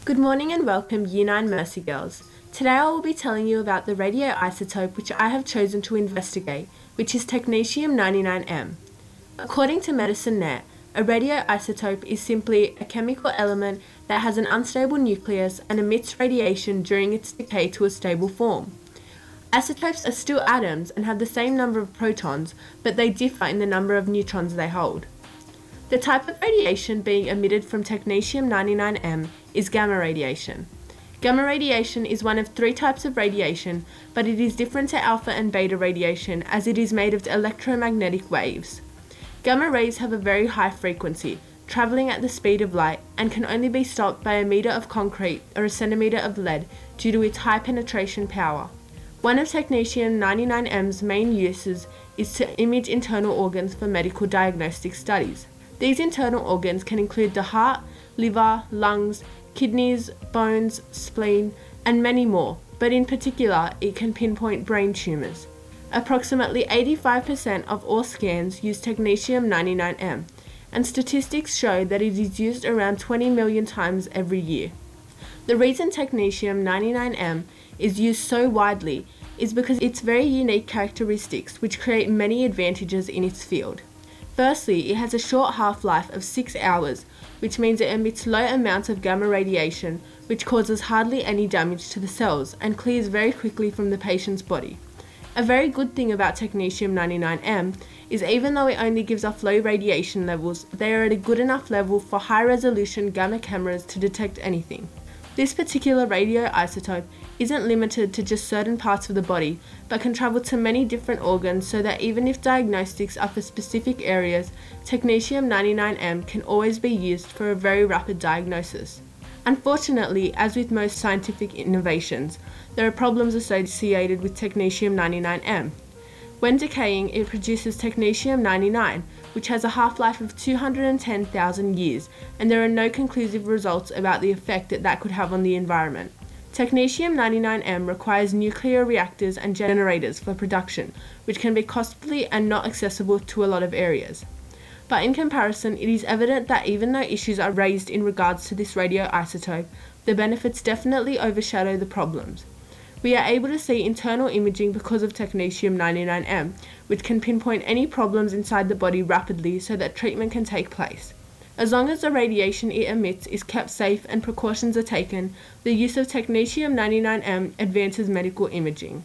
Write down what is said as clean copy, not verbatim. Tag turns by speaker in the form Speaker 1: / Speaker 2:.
Speaker 1: Good morning and welcome Year 9 Mercy Girls. Today I will be telling you about the radioisotope which I have chosen to investigate, which is Technetium-99m. According to Medicine Net, a radioisotope is simply a chemical element that has an unstable nucleus and emits radiation during its decay to a stable form. Isotopes are still atoms and have the same number of protons, but they differ in the number of neutrons they hold. The type of radiation being emitted from Technetium-99m is gamma radiation. Gamma radiation is one of three types of radiation, but it is different to alpha and beta radiation as it is made of electromagnetic waves. Gamma rays have a very high frequency, travelling at the speed of light, and can only be stopped by a metre of concrete or a centimetre of lead due to its high penetration power. One of Technetium-99m's main uses is to image internal organs for medical diagnostic studies. These internal organs can include the heart, liver, lungs, kidneys, bones, spleen, and many more, but in particular it can pinpoint brain tumours. Approximately 85% of all scans use Technetium-99m, and statistics show that it is used around 20 million times every year. The reason Technetium-99m is used so widely is because its very unique characteristics which create many advantages in its field. Firstly, it has a short half-life of 6 hours, which means it emits low amounts of gamma radiation, which causes hardly any damage to the cells and clears very quickly from the patient's body. A very good thing about Technetium-99m is even though it only gives off low radiation levels, they are at a good enough level for high-resolution gamma cameras to detect anything. This particular radioisotope isn't limited to just certain parts of the body, but can travel to many different organs so that even if diagnostics are for specific areas, Technetium-99m can always be used for a very rapid diagnosis. Unfortunately, as with most scientific innovations, there are problems associated with Technetium-99m. When decaying, it produces Technetium-99, which has a half-life of 210,000 years, and there are no conclusive results about the effect that could have on the environment. Technetium-99m requires nuclear reactors and generators for production, which can be costly and not accessible to a lot of areas. But in comparison, it is evident that even though issues are raised in regards to this radioisotope, the benefits definitely overshadow the problems. We are able to see internal imaging because of Technetium-99m, which can pinpoint any problems inside the body rapidly so that treatment can take place. As long as the radiation it emits is kept safe and precautions are taken, the use of Technetium-99m advances medical imaging.